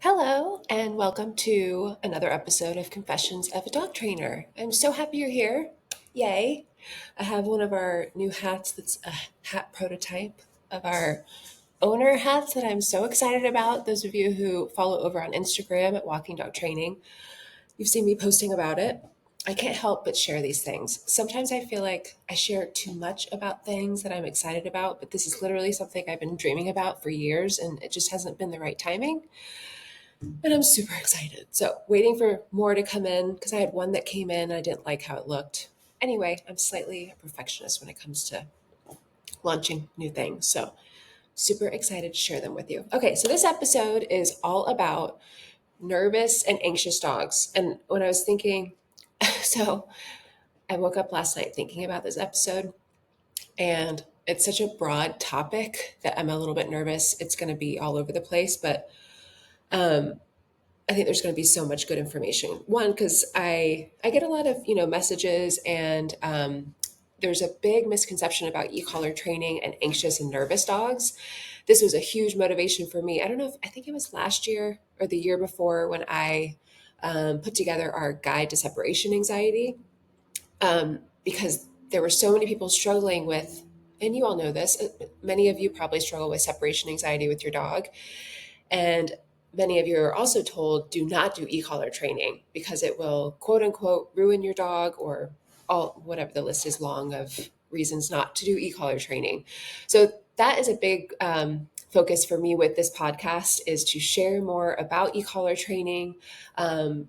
Hello, and welcome to another episode of Confessions of a Dog Trainer. I'm so happy you're here. Yay. I have one of our new hats that's a hat prototype of our owner hats that I'm so excited about. Those of you who follow over on Instagram at Walking Dog Training, you've seen me posting about it. I can't help but share these things. Sometimes I feel like I share too much about things that I'm excited about, but this is literally something I've been dreaming about for years and it just hasn't been the right timing. And I'm super excited. So, waiting for more to come in because I had one that came in. I didn't like how it looked. Anyway, I'm slightly a perfectionist when it comes to launching new things. So, super excited to share them with you. Okay, so this episode is all about nervous and anxious dogs. And when I was thinking, so I woke up last night thinking about this episode, and it's such a broad topic that I'm a little bit nervous. It's going to be all over the place, but um, I think there's going to be so much good information. One, because I get a lot of messages, and there's a big misconception about e-collar training and anxious and nervous dogs. This was a huge motivation for me. I don't know if I think it was last year or the year before when I put together our guide to separation anxiety, because there were so many people struggling with, and you all know this. Many of you probably struggle with separation anxiety with your dog, and many of you are also told do not do e-collar training because it will quote unquote ruin your dog, or all whatever the list is long of reasons not to do e-collar training. So that is a big focus for me with this podcast, is to share more about e-collar training,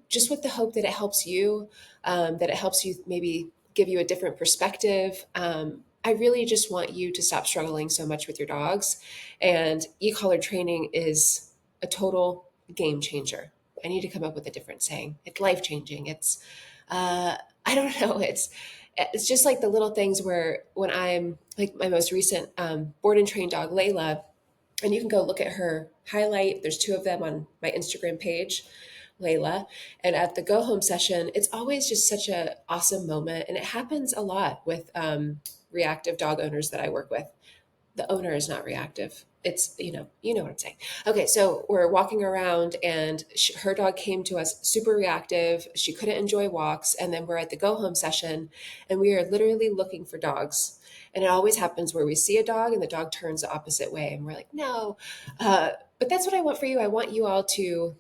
just with the hope that it helps you, that it helps you maybe give you a different perspective. I really just want you to stop struggling so much with your dogs, and e-collar training is a total game changer. I need to come up with a different saying. It's life changing. It's I don't know. It's just like the little things where when I'm like my most recent board and trained dog Layla, and you can go look at her highlight. There's two of them on my Instagram page, Layla. And at the go home session, it's always just such a awesome moment, and it happens a lot with reactive dog owners that I work with. The owner is not reactive. It's, you know what I'm saying. Okay, so we're walking around, and her dog came to us super reactive. She couldn't enjoy walks. And then we're at the go home session, and we are literally looking for dogs. And it always happens where we see a dog and the dog turns the opposite way. And we're like, no. But that's what I want for you. I want you all to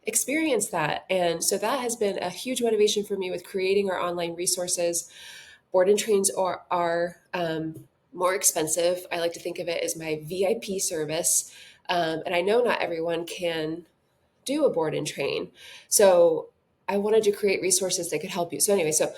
experience that. And so that has been a huge motivation for me with creating our online resources. Board and trains are more expensive. I like to think of it as my VIP service. And I know not everyone can do a board and train. So I wanted to create resources that could help you. So anyway, so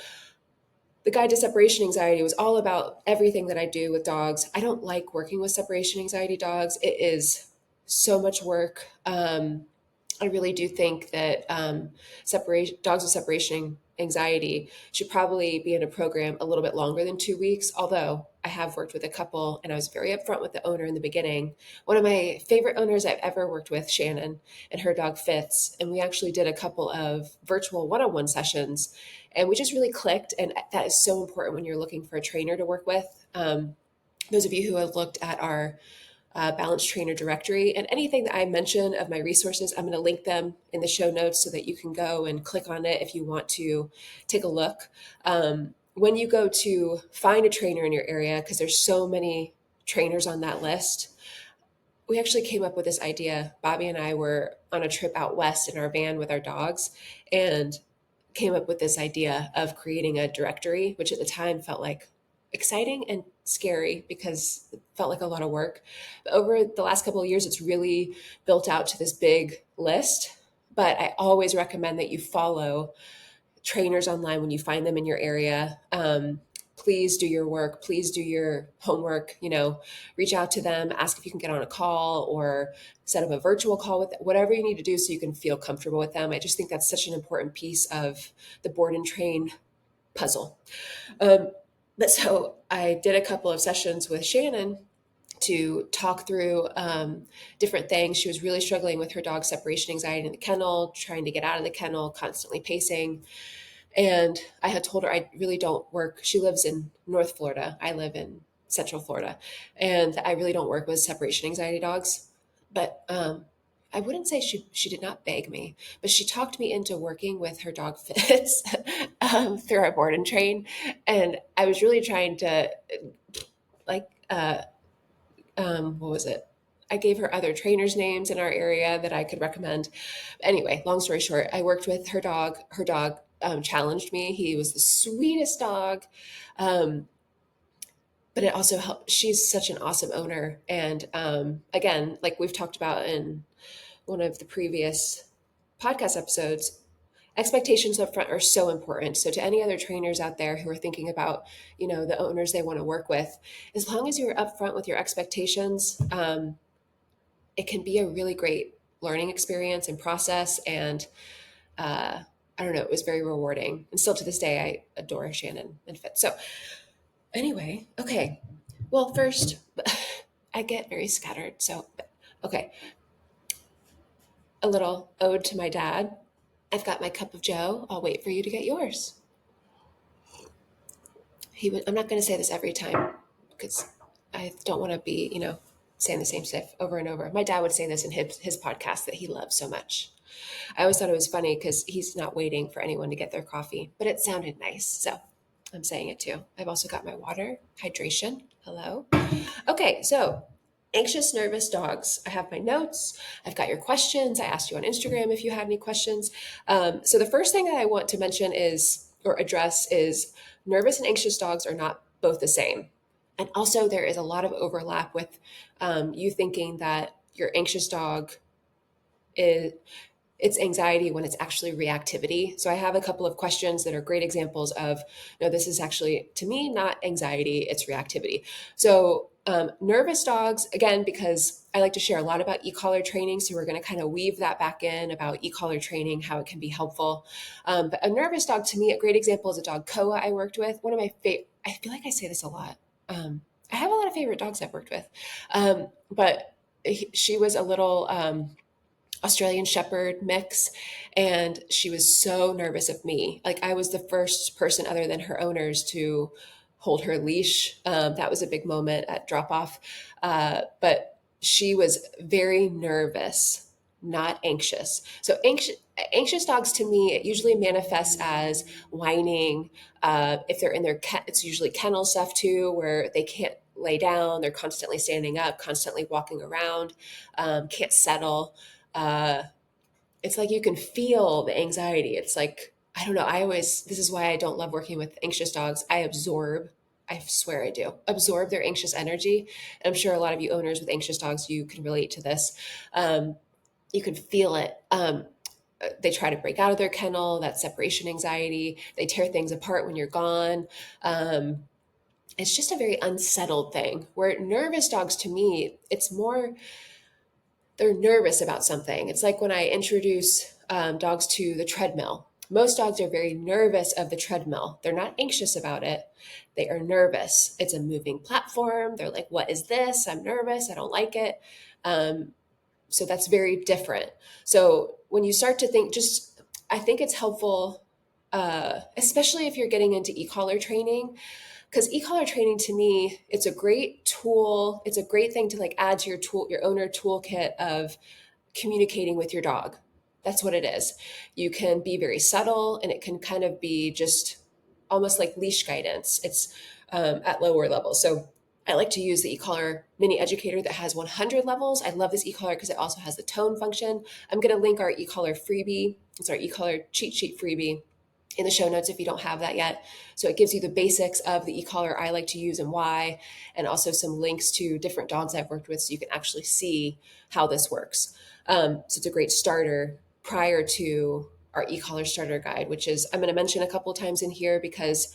the guide to separation anxiety was all about everything that I do with dogs. I don't like working with separation anxiety dogs. It is so much work. I really do think that separation dogs with separation anxiety should probably be in a program a little bit longer than 2 weeks. Although I have worked with a couple, and I was very upfront with the owner in the beginning. One of my favorite owners I've ever worked with, Shannon, and her dog Fitz, and we actually did a couple of virtual one-on-one sessions, and we just really clicked. And that is so important when you're looking for a trainer to work with. Those of you who have looked at our Balance Trainer directory, and anything that I mention of my resources, I'm going to link them in the show notes so that you can go and click on it if you want to take a look. When you go to find a trainer in your area, because there's so many trainers on that list, we actually came up with this idea. Bobby and I were on a trip out west in our van with our dogs, and came up with this idea of creating a directory, which at the time felt like exciting and scary because it felt like a lot of work. But over the last couple of years, it's really built out to this big list. But I always recommend that you follow trainers online when you find them in your area. Please do your work. Please do your homework. Reach out to them, ask if you can get on a call or set up a virtual call with whatever you need to do so you can feel comfortable with them. I just think that's such an important piece of the board and train puzzle. But so I did a couple of sessions with Shannon to talk through different things. She was really struggling with her dog separation anxiety in the kennel, trying to get out of the kennel, constantly pacing. And I had told her I really don't work. She lives in North Florida. I live in Central Florida. And I really don't work with separation anxiety dogs. But I wouldn't say she did not beg me, but she talked me into working with her dog Fitz through our board and train, and I was really trying to like what was it? I gave her other trainers' names in our area that I could recommend. Anyway, long story short, I worked with her dog. Her dog challenged me. He was the sweetest dog. Um, but it also helped. She's such an awesome owner. And again, like we've talked about in one of the previous podcast episodes, expectations up front are so important. So to any other trainers out there who are thinking about, the owners they want to work with, as long as you're upfront with your expectations, it can be a really great learning experience and process. And I don't know, it was very rewarding. And still to this day, I adore Shannon and Fitz. So anyway, okay. Well, first, I get very scattered. So, okay, a little ode to my dad. I've got my cup of Joe. I'll wait for you to get yours. I'm not going to say this every time because I don't want to be, saying the same stuff over and over. My dad would say this in his podcast that he loves so much. I always thought it was funny because he's not waiting for anyone to get their coffee, but it sounded nice. So I'm saying it too. I've also got my water, hydration. Hello. Okay, so anxious, nervous dogs. I have my notes. I've got your questions. I asked you on Instagram if you had any questions. So the first thing that I want to mention or address is nervous and anxious dogs are not both the same. And also, there is a lot of overlap with you thinking that your anxious dog is it's anxiety when it's actually reactivity. So I have a couple of questions that are great examples of, no, this is actually, to me, not anxiety, it's reactivity. So nervous dogs, again, because I like to share a lot about e-collar training. So we're going to kind of weave that back in about e-collar training, how it can be helpful. But a nervous dog, to me, a great example is a dog, Koa, I worked with. One of my favorite, I feel like I say this a lot. I have a lot of favorite dogs I've worked with. But she was a little Australian Shepherd mix. And she was so nervous of me. Like I was the first person other than her owners to hold her leash. That was a big moment at drop off. But she was very nervous, not anxious. So anxious dogs to me, it usually manifests as whining. If they're in it's usually kennel stuff too, where they can't lay down. They're constantly standing up, constantly walking around, can't settle. uh, it's like you can feel the anxiety. It's like, I don't know. This is why I don't love working with anxious dogs. I swear I do, absorb their anxious energy. And I'm sure a lot of you owners with anxious dogs, you can relate to this. You can feel it. They try to break out of their kennel, that separation anxiety. They tear things apart when you're gone. It's just a very unsettled thing. Where nervous dogs, to me, it's more they're nervous about something. It's like when I introduce dogs to the treadmill. Most dogs are very nervous of the treadmill. They're not anxious about it. They are nervous. It's a moving platform. They're like, what is this? I'm nervous. I don't like it. So that's very different. So when you start to think, I think it's helpful, especially if you're getting into e-collar training, because e-collar training to me, it's a great tool. It's a great thing to like add to your owner toolkit of communicating with your dog. That's what it is. You can be very subtle and it can kind of be just almost like leash guidance. It's at lower levels. So I like to use the e-collar mini educator that has 100 levels. I love this e-collar because it also has the tone function. I'm going to link our e-collar freebie. It's our e-collar cheat sheet freebie in the show notes if you don't have that yet. So it gives you the basics of the e-collar I like to use and why, and also some links to different dogs I've worked with so you can actually see how this works. So it's a great starter prior to our e-collar starter guide, which is I'm going to mention a couple of times in here because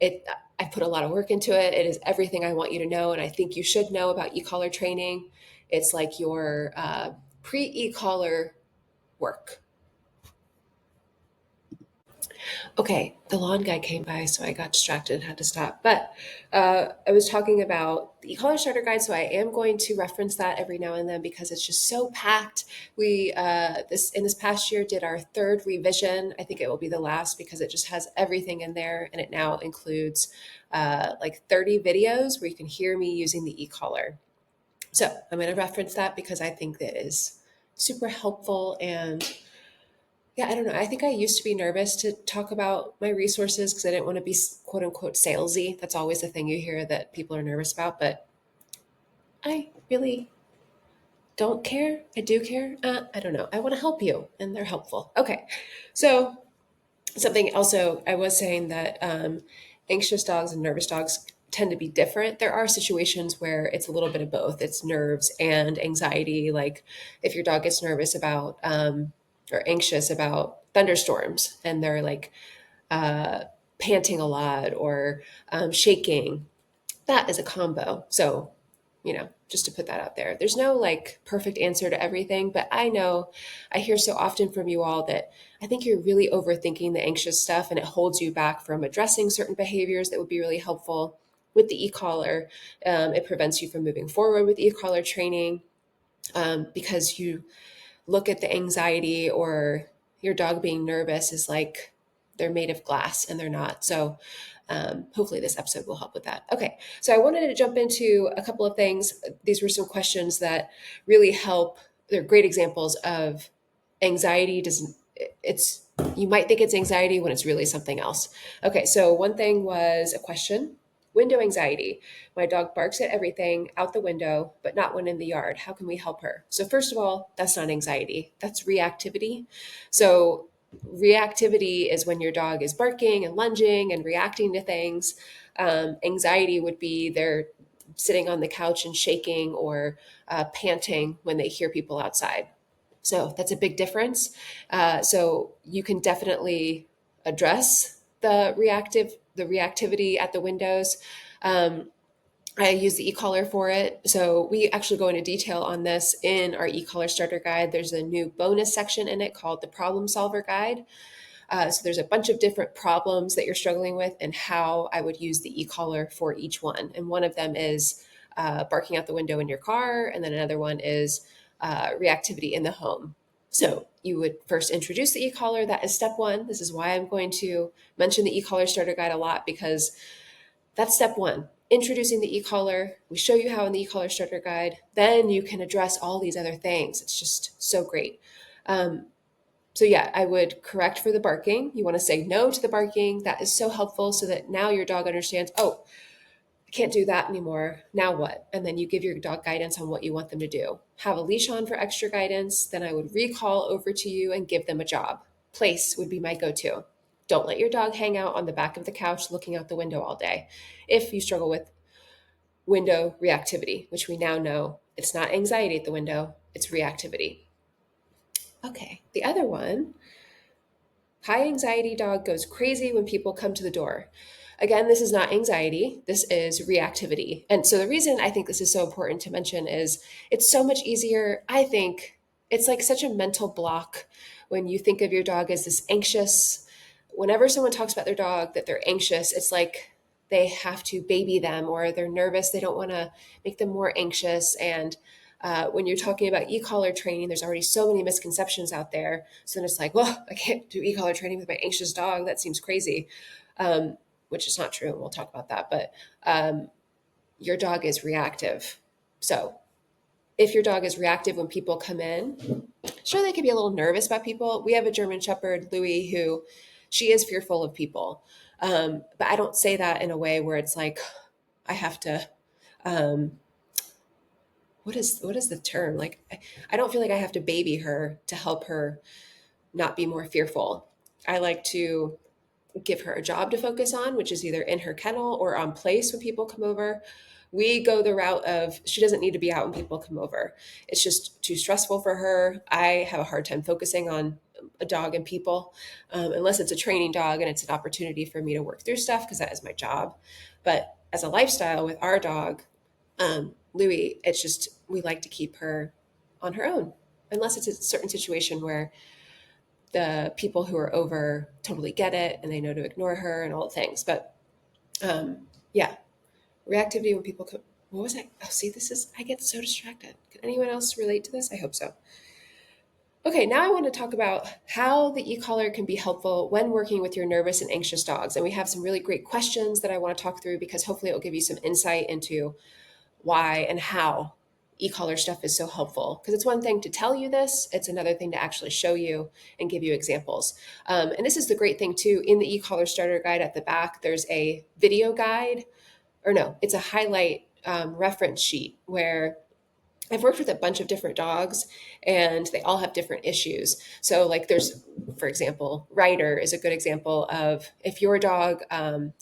I put a lot of work into it. It is everything I want you to know, and I think you should know about e-collar training. It's like your pre-e-collar work. Okay, the lawn guy came by, so I got distracted and had to stop. But I was talking about the e-collar starter guide, so I am going to reference that every now and then because it's just so packed. We this past year did our third revision. I think it will be the last because it just has everything in there, and it now includes like 30 videos where you can hear me using the e-collar. So I'm going to reference that because I think that is super helpful. And yeah, I don't know. I think I used to be nervous to talk about my resources because I didn't want to be quote unquote salesy. That's always the thing you hear that people are nervous about. But I really don't care. I do care. I don't know. I want to help you, and they're helpful. Okay. So, something also, I was saying that anxious dogs and nervous dogs tend to be different. There are situations where it's a little bit of both. It's nerves and anxiety. Like if your dog gets nervous about or anxious about thunderstorms and they're like uh, panting a lot or shaking, that is a combo. So, just to put that out there, there's no like perfect answer to everything, but I know I hear so often from you all that I think you're really overthinking the anxious stuff and it holds you back from addressing certain behaviors that would be really helpful with the e-collar. It prevents you from moving forward with e-collar training because you look at the anxiety or your dog being nervous is like they're made of glass and they're not. So hopefully this episode will help with that. Okay, so I wanted to jump into a couple of things. These were some questions that really help. They're great examples of anxiety. Doesn't it's you might think it's anxiety when it's really something else. Okay, so one thing was a question. Window anxiety. My dog barks at everything out the window, but not when in the yard. How can we help her? So, first of all, that's not anxiety, that's reactivity. So, reactivity is when your dog is barking and lunging and reacting to things. Anxiety would be they're sitting on the couch and shaking or panting when they hear people outside. So that's a big difference. So you can definitely address the reactivity at the windows. Um, I use the e-collar for it. So we actually go into detail on this in our e-collar starter guide. There's a new bonus section in it called the problem solver guide. So there's a bunch of different problems that you're struggling with and how I would use the e-collar for each one. And one of them is barking out the window in your car. And then another one is reactivity in the home. So you would first introduce the e-collar. That is step one. This is why I'm going to mention the e-collar starter guide a lot because that's step one. Introducing the e-collar. We show you how in the e-collar starter guide. Then you can address all these other things. It's just so great. So yeah, I would correct for the barking. You want to say no to the barking. That is so helpful so that now your dog understands, oh, I can't do that anymore. Now what? And then you give your dog guidance on what you want them to do. Have a leash on for extra guidance. Then I would recall over to you and give them a job. Place would be my go-to. Don't let your dog hang out on the back of the couch looking out the window all day. If you struggle with window reactivity, which we now know it's not anxiety at the window, it's reactivity. Okay, the other one, high anxiety dog goes crazy when people come to the door. Again, this is not anxiety, this is reactivity. And so the reason I think this is so important to mention is it's so much easier. I think it's like such a mental block when you think of your dog as this anxious. Whenever someone talks about their dog that they're anxious, it's like they have to baby them or they're nervous, they don't want to make them more anxious. And when you're talking about e-collar training, there's already so many misconceptions out there. So then it's like, well, I can't do e-collar training with my anxious dog. That seems crazy, which is not true. And we'll talk about that. But your dog is reactive. So if your dog is reactive when people come in, sure, they can be a little nervous about people. We have a German Shepherd, Louie, who she is fearful of people. But I don't say that in a way where it's like, I have to, um, what is the term? Like, I don't feel like I have to baby her to help her not be more fearful. I like to give her a job to focus on, which is either in her kennel or on place when people come over. We go the route of she doesn't need to be out when people come over. It's just too stressful for her. I have a hard time focusing on a dog and people, unless it's a training dog and it's an opportunity for me to work through stuff because that is my job. But as a lifestyle with our dog, Louie, it's just we like to keep her on her own, unless it's a certain situation where the people who are over totally get it and they know to ignore her and all the things. But yeah, reactivity when people come. What was I? Oh, see, this is, I get so distracted. Can anyone else relate to this? I hope so. Okay, now I want to talk about how the e-collar can be helpful when working with your nervous and anxious dogs. And we have some really great questions that I want to talk through because hopefully it will give you some insight into why and how e-collar stuff is so helpful, because it's one thing to tell you this, it's another thing to actually show you and give you examples. And this is the great thing too. In the e-collar starter guide at the back, there's a video guide, or no, it's a highlight reference sheet where I've worked with a bunch of different dogs and they all have different issues. So, like, there's, for example, Ryder is a good example of if your dog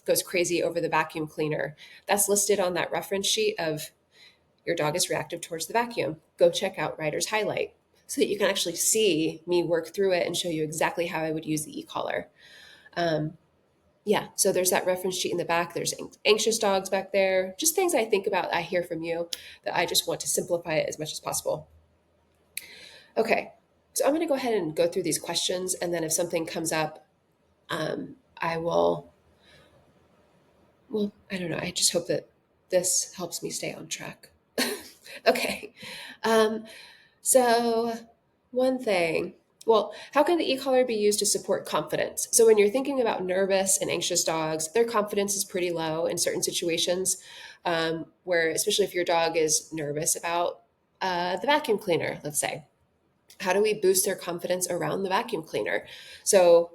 goes crazy over the vacuum cleaner, that's listed on that reference sheet of your dog is reactive towards the vacuum. Go check out Ryder's highlight so that you can actually see me work through it and show you exactly how I would use the e-collar. Um, yeah, so there's that reference sheet in the back. There's anxious dogs back there. Just things I think about, I hear from you, that I just want to simplify it as much as possible. Okay, so I'm going to go ahead and go through these questions, and then if something comes up, I will. Well, I don't know. I just hope that this helps me stay on track. Okay. Um, So, one thing, well, how can the e-collar be used to support confidence? So, when you're thinking about nervous and anxious dogs, their confidence is pretty low in certain situations, where, especially if your dog is nervous about the vacuum cleaner, let's say. How do we boost their confidence around the vacuum cleaner? So,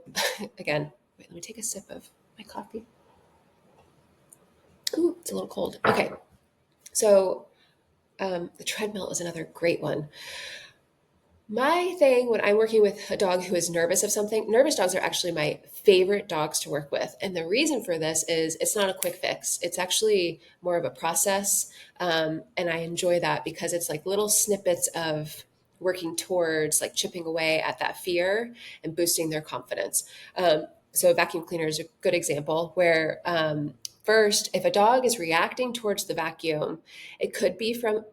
again, wait, let me take a sip of my coffee. Ooh, it's a little cold. Okay. So, the treadmill is another great one. My thing when I'm working with a dog who is nervous of something, nervous dogs are actually my favorite dogs to work with. And the reason for this is it's not a quick fix. It's actually more of a process. And I enjoy that because it's like little snippets of working towards like chipping away at that fear and boosting their confidence. So, vacuum cleaner is a good example where, first, if a dog is reacting towards the vacuum, it could be from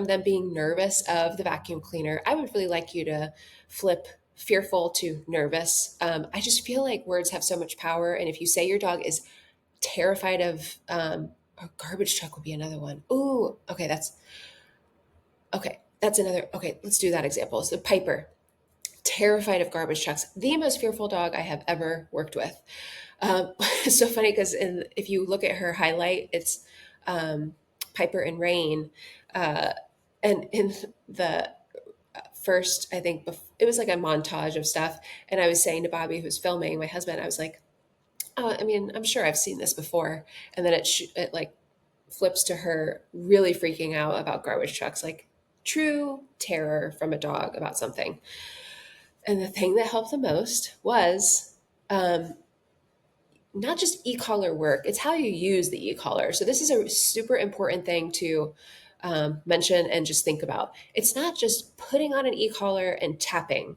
them being nervous of the vacuum cleaner. I would really like you to flip fearful to nervous. I just feel like words have so much power. And if you say your dog is terrified of, a garbage truck would be another one. Ooh, okay, that's another. Okay, let's do that example. So, Piper, terrified of garbage trucks, the most fearful dog I have ever worked with. It's so funny because if you look at her highlight, it's um, Piper and Rain. Uh, and in the first, I think it was like a montage of stuff. And I was saying to Bobby, who was filming, my husband, I was like, oh, I mean, I'm sure I've seen this before. And then it like flips to her really freaking out about garbage trucks, like true terror from a dog about something. And the thing that helped the most was um, not just e-collar work, it's how you use the e-collar. So this is a super important thing to mention and just think about. It's not just putting on an e-collar and tapping.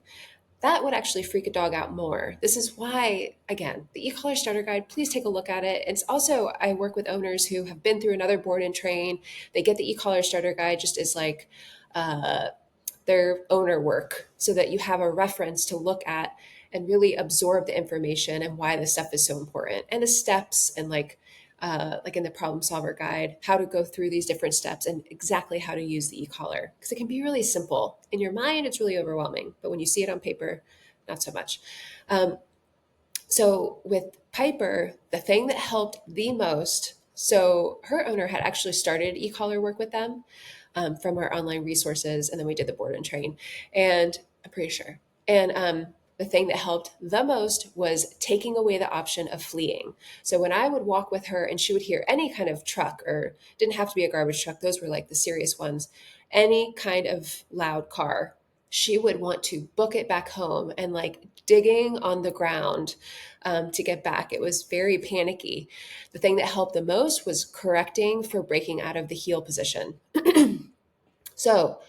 That would actually freak a dog out more. This is why, again, the e-collar starter guide, please take a look at it. It's also, I work with owners who have been through another board and train. They get the e-collar starter guide just as like uh, their owner work so that you have a reference to look at and really absorb the information and why this stuff is so important, and the steps, and like in the problem solver guide, how to go through these different steps and exactly how to use the e-collar, because it can be really simple in your mind. It's really overwhelming, but when you see it on paper, not so much. Um, so with Piper, the thing that helped the most, so her owner had actually started e-collar work with them from our online resources, and then we did the board and train, and I'm pretty sure. And the thing that helped the most was taking away the option of fleeing. So when I would walk with her and she would hear any kind of truck, or didn't have to be a garbage truck, those were like the serious ones, any kind of loud car, she would want to book it back home and like digging on the ground to get back. It was very panicky. The thing that helped the most was correcting for breaking out of the heel position. So,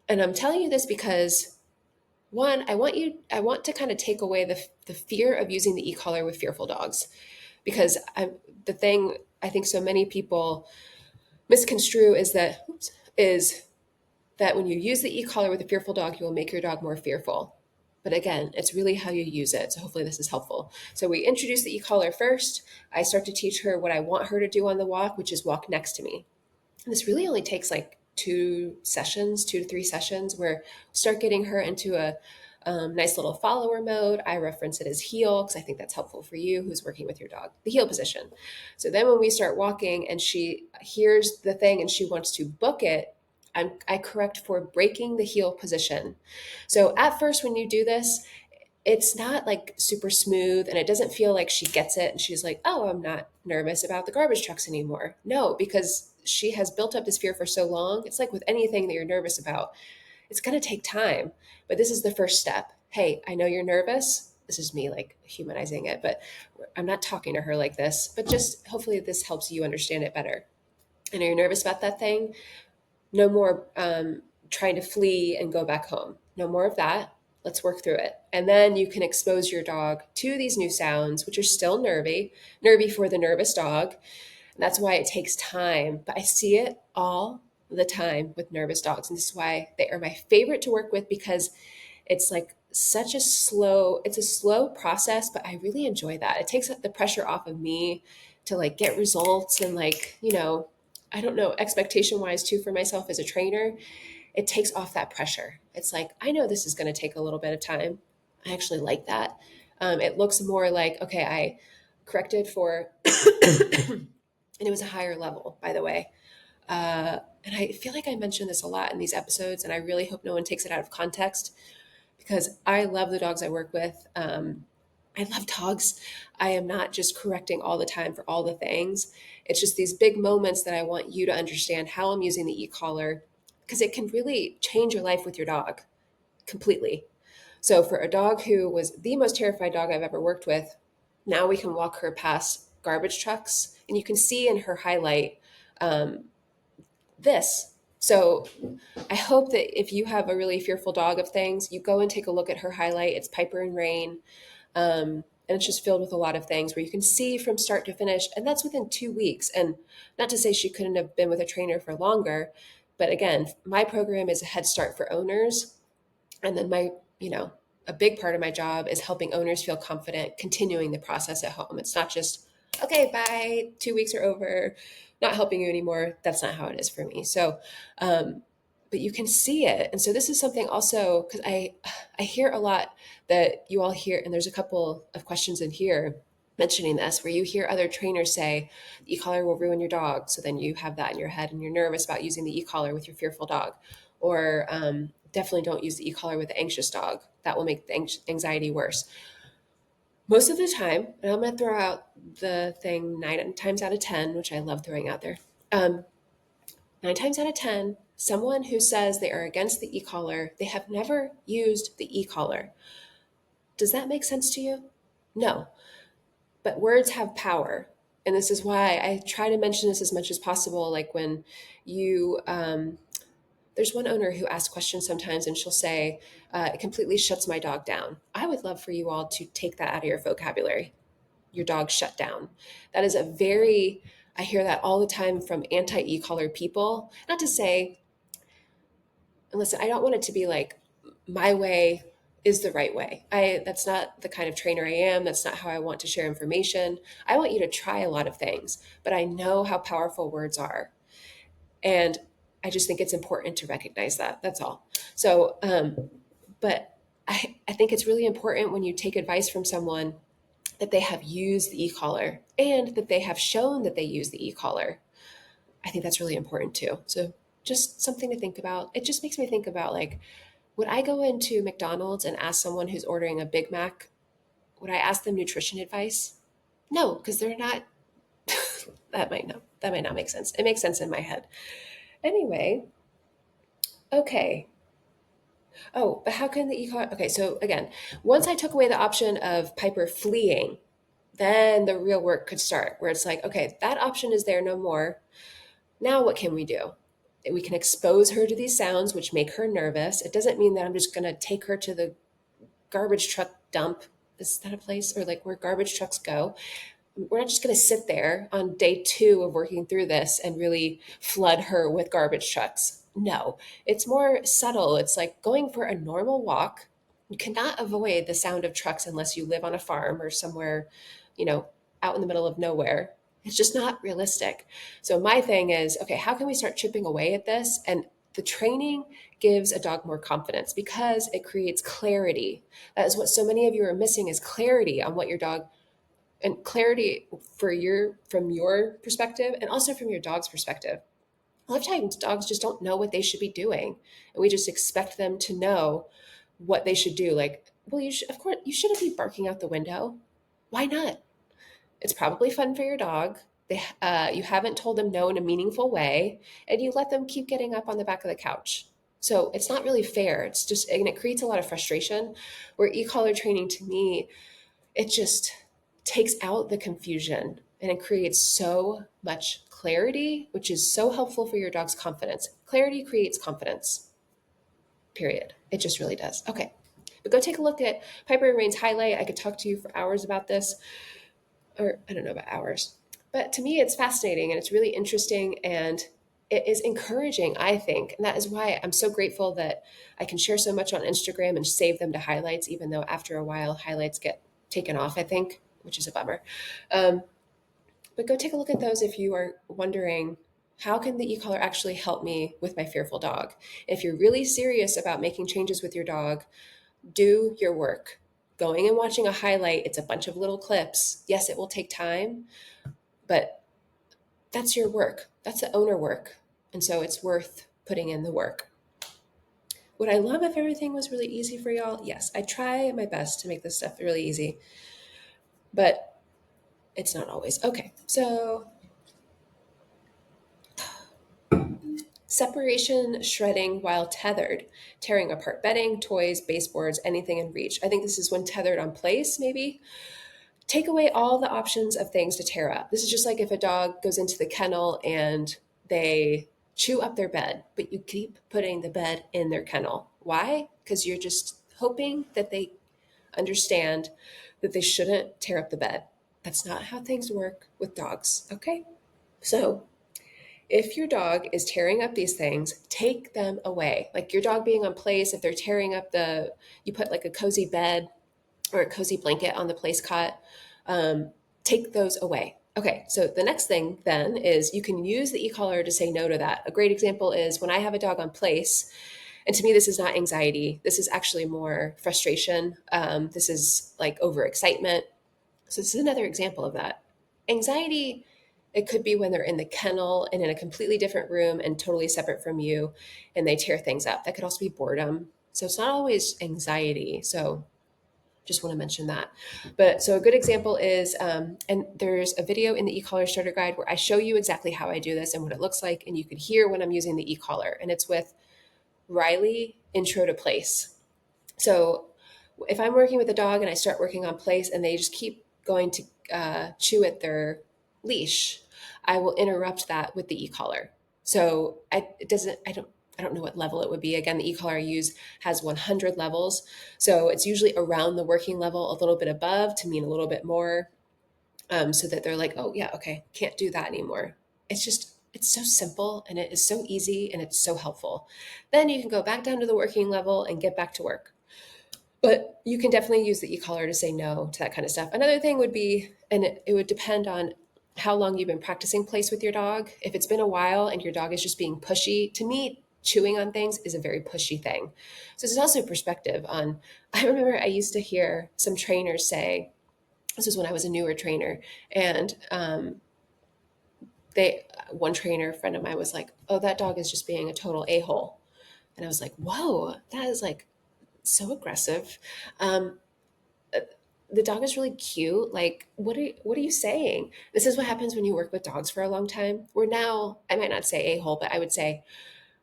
and I'm telling you this because one, I want to kind of take away the fear of using the e-collar with fearful dogs, because the thing I think so many people misconstrue is that when you use the e-collar with a fearful dog, you will make your dog more fearful. But again, it's really how you use it. So hopefully this is helpful. So we introduce the e-collar first. I start to teach her what I want her to do on the walk, which is walk next to me. And this really only takes like 2 to 3 sessions, where start getting her into a nice little follower mode. I reference it as heel because I think that's helpful for you who's working with your dog, the heel position. So then when we start walking and she hears the thing and she wants to book it, I correct for breaking the heel position. So at first, when you do this, it's not like super smooth and it doesn't feel like she gets it and she's like, oh, I'm not nervous about the garbage trucks anymore. No, because she has built up this fear for so long. It's like with anything that you're nervous about, it's going to take time. But this is the first step. Hey, I know you're nervous. This is me like humanizing it, but I'm not talking to her like this, but just hopefully this helps you understand it better. I know you're nervous about that thing. No more trying to flee and go back home. No more of that. Let's work through it. And then you can expose your dog to these new sounds, which are still nervy for the nervous dog. And that's why it takes time. But I see it all the time with nervous dogs. And this is why they are my favorite to work with, because it's like it's a slow process, but I really enjoy that. It takes the pressure off of me to like get results and like, I don't know, expectation wise too for myself as a trainer. It takes off that pressure. It's like, I know this is going to take a little bit of time. I actually like that. It looks more like, okay, I corrected for, and it was a higher level, by the way. And I feel like I mentioned this a lot in these episodes, and I really hope no one takes it out of context because I love the dogs I work with. I love dogs. I am not just correcting all the time for all the things. It's just these big moments that I want you to understand how I'm using the e-collar because it can really change your life with your dog completely. So for a dog who was the most terrified dog I've ever worked with, now we can walk her past garbage trucks and you can see in her highlight um, this. So I hope that if you have a really fearful dog of things, you go and take a look at her highlight. It's Piper and Rain. And it's just filled with a lot of things where you can see from start to finish. And that's within 2 weeks. And not to say she couldn't have been with a trainer for longer. But again, my program is a head start for owners. And then a big part of my job is helping owners feel confident continuing the process at home. It's not just, okay, bye, 2 weeks are over, not helping you anymore. That's not how it is for me. So, but you can see it. And so this is something also, because I hear a lot that you all hear, and there's a couple of questions in here mentioning this, where you hear other trainers say, e-collar will ruin your dog. So then you have that in your head and you're nervous about using the e-collar with your fearful dog. Or definitely don't use the e-collar with the anxious dog. That will make the anxiety worse. Most of the time, and I'm going to throw out the thing 9 times out of 10, which I love throwing out there. 9 times out of 10, someone who says they are against the e-collar, they have never used the e-collar. Does that make sense to you? No, but words have power. And this is why I try to mention this as much as possible. Like when you, there's one owner who asks questions sometimes and she'll say, it completely shuts my dog down. I would love for you all to take that out of your vocabulary. Your dog shut down. That is I hear that all the time from anti e-collar people. Not to say, and listen, I don't want it to be like my way is the right way. That's not the kind of trainer I am. That's not how I want to share information. I want you to try a lot of things, but I know how powerful words are. And I just think it's important to recognize that. That's all. So, but I think it's really important when you take advice from someone that they have used the e-collar and that they have shown that they use the e-collar. I think that's really important too. So just something to think about. It just makes me think about like, would I go into McDonald's and ask someone who's ordering a Big Mac, would I ask them nutrition advice? No, because they're not, that might not make sense. It makes sense in my head. Anyway, okay. Oh, but how can the e-collar, okay, so again, once I took away the option of Piper fleeing, then the real work could start where it's like, okay, that option is there no more. Now what can we do? We can expose her to these sounds, which make her nervous. It doesn't mean that I'm just going to take her to the garbage truck dump. Is that a place? Or like where garbage trucks go? We're not just going to sit there on day 2 of working through this and really flood her with garbage trucks. No, it's more subtle. It's like going for a normal walk. You cannot avoid the sound of trucks unless you live on a farm or somewhere, you know, out in the middle of nowhere. It's just not realistic. So my thing is, okay, how can we start chipping away at this? And the training gives a dog more confidence because it creates clarity. That is what so many of you are missing is clarity on what your dog and clarity from your perspective and also from your dog's perspective. A lot of times dogs just don't know what they should be doing. And we just expect them to know what they should do. Like, well, of course, you shouldn't be barking out the window. Why not? It's probably fun for your dog. You haven't told them no in a meaningful way, and you let them keep getting up on the back of the couch. So it's not really fair. It's just, and it creates a lot of frustration. Where e-collar training to me, it just takes out the confusion and it creates so much clarity, which is so helpful for your dog's confidence. Clarity creates confidence, period. It just really does. Okay. But go take a look at Piper and Rain's highlight. I could talk to you for hours about this, or I don't know about hours. But to me, it's fascinating and it's really interesting and it is encouraging, I think. And that is why I'm so grateful that I can share so much on Instagram and save them to highlights, even though after a while highlights get taken off, I think, which is a bummer. Um, but go take a look at those if you are wondering, how can the e-collar actually help me with my fearful dog? If you're really serious about making changes with your dog, do your work. Going and watching a highlight, it's a bunch of little clips. Yes, it will take time, but that's your work. That's the owner work. And so it's worth putting in the work. Would I love if everything was really easy for y'all? Yes, I try my best to make this stuff really easy, but it's not always. Okay, so separation shredding while tethered, tearing apart bedding, toys, baseboards, anything in reach. I think this is when tethered on place, maybe. Take away all the options of things to tear up. This is just like if a dog goes into the kennel and they chew up their bed, but you keep putting the bed in their kennel. Why? Because you're just hoping that they understand that they shouldn't tear up the bed. That's not how things work with dogs, okay? So, if your dog is tearing up these things, take them away. Like your dog being on place, if they're tearing up you put like a cozy bed or a cozy blanket on the place cot, take those away. Okay, so the next thing then is you can use the e-collar to say no to that. A great example is when I have a dog on place, and to me, this is not anxiety. This is actually more frustration. This is like overexcitement. So this is another example of that. Anxiety, it could be when they're in the kennel and in a completely different room and totally separate from you, and they tear things up. That could also be boredom. So it's not always anxiety. So just want to mention that. But so a good example is, and there's a video in the e-collar starter guide where I show you exactly how I do this and what it looks like, and you can hear when I'm using the e-collar, and it's with Riley Intro to Place. So if I'm working with a dog and I start working on place and they just keep going to chew at their leash, I will interrupt that with the e-collar. So it doesn't. I don't know what level it would be. Again, the e-collar I use has 100 levels, so it's usually around the working level, a little bit above to mean a little bit more, so that they're like, oh yeah, okay, can't do that anymore. It's so simple and it is so easy and it's so helpful. Then you can go back down to the working level and get back to work. But you can definitely use the e-collar to say no to that kind of stuff. Another thing would be, and it would depend on how long you've been practicing place with your dog. If it's been a while and your dog is just being pushy, to me, chewing on things is a very pushy thing. So there's also perspective on, I remember I used to hear some trainers say, this was when I was a newer trainer, and one trainer friend of mine was like, oh, that dog is just being a total a-hole. And I was like, whoa, that is like so aggressive. Um, the dog is really cute. Like, what are you saying? This is what happens when you work with dogs for a long time. Where now, I might not say a-hole, but I would say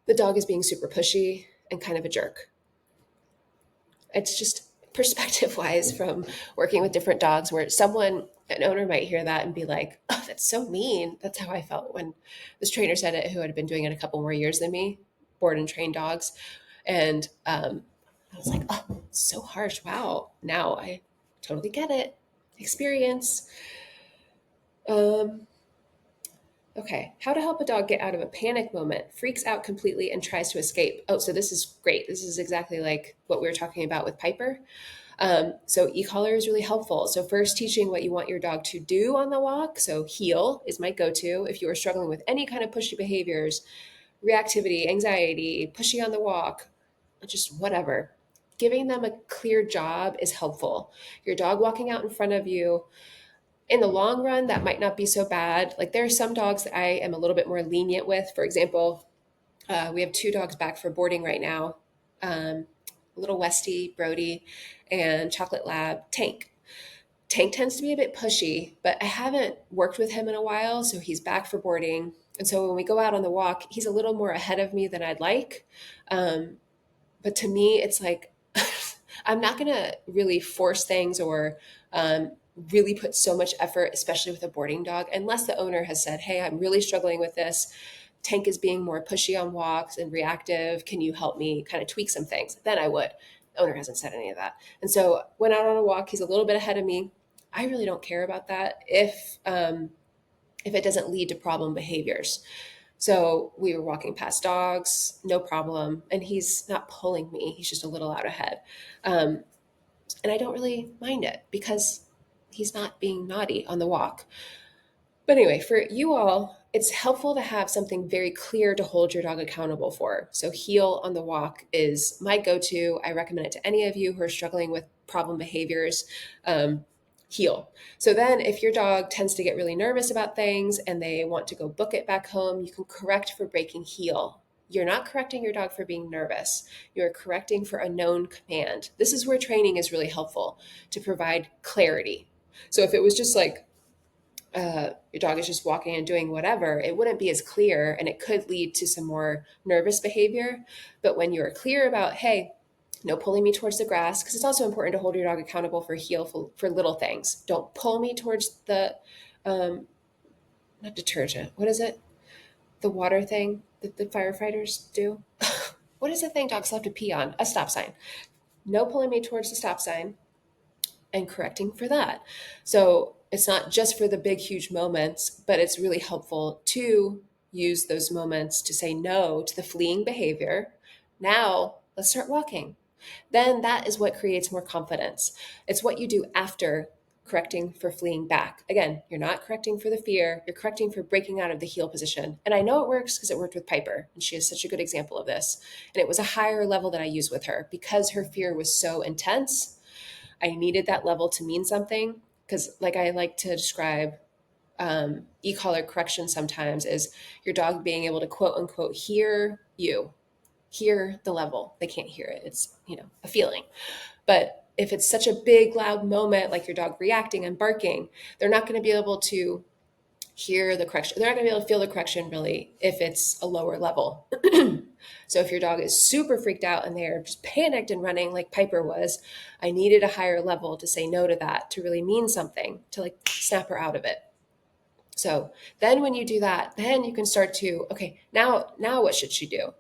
the dog is being super pushy and kind of a jerk. It's just perspective wise from working with different dogs where an owner might hear that and be like, oh, that's so mean. That's how I felt when this trainer said it, who had been doing it a couple more years than me, board and trained dogs. And I was like, oh, so harsh. Wow. Now I totally get it. Experience. Um, okay. How to help a dog get out of a panic moment, freaks out completely and tries to escape. Oh, so this is great. This is exactly like what we were talking about with Piper. So e-collar is really helpful. So first teaching what you want your dog to do on the walk. So heel is my go-to. If you are struggling with any kind of pushy behaviors, reactivity, anxiety, pushy on the walk, just whatever. Giving them a clear job is helpful. Your dog walking out in front of you, In the long run, that might not be so bad. Like there are some dogs that I am a little bit more lenient with. For example, we have two dogs back for boarding right now, little Westie, Brody, and Chocolate Lab, Tank. Tank tends to be a bit pushy, but I haven't worked with him in a while, so he's back for boarding. And so when we go out on the walk, he's a little more ahead of me than I'd like. Um, but to me, it's like I'm not going to really force things or really put so much effort, especially with a boarding dog, unless the owner has said, "Hey, I'm really struggling with this. Tank is being more pushy on walks and reactive. Can you help me kind of tweak some things?" Then I would. The owner hasn't said any of that. And so went out on a walk. He's a little bit ahead of me. I really don't care about that if it doesn't lead to problem behaviors. So we were walking past dogs, no problem. And he's not pulling me, he's just a little out ahead. Um, and I don't really mind it because he's not being naughty on the walk. But anyway, for you all, it's helpful to have something very clear to hold your dog accountable for. So, heel on the walk is my go to. I recommend it to any of you who are struggling with problem behaviors. Heel. So, then if your dog tends to get really nervous about things and they want to go book it back home, you can correct for breaking heel. You're not correcting your dog for being nervous. You're correcting for a known command. This is where training is really helpful to provide clarity. So, if it was just like, your dog is just walking and doing whatever, it wouldn't be as clear and it could lead to some more nervous behavior. But when you're clear about, hey, no pulling me towards the grass, because it's also important to hold your dog accountable for heel for little things. Don't pull me towards the, not detergent, what is it? The water thing that the firefighters do. What is the thing dogs love to pee on? A stop sign. No pulling me towards the stop sign and correcting for that. So it's not just for the big, huge moments, but it's really helpful to use those moments to say no to the fleeing behavior. Now, let's start walking. Then that is what creates more confidence. It's what you do after correcting for fleeing back. Again, you're not correcting for the fear, you're correcting for breaking out of the heel position. And I know it works because it worked with Piper, and she is such a good example of this. And it was a higher level that I used with her because her fear was so intense. I needed that level to mean something because, like I like to describe e-collar correction sometimes is your dog being able to quote unquote hear the level. They can't hear it. It's, a feeling. But if it's such a big, loud moment, like your dog reacting and barking, they're not going to be able to hear the correction. They're not going to be able to feel the correction really if it's a lower level. So if your dog is super freaked out and they're just panicked and running like Piper was, I needed a higher level to say no to that, to really mean something, to like snap her out of it. So then when you do that, then you can start to, okay, now what should she do?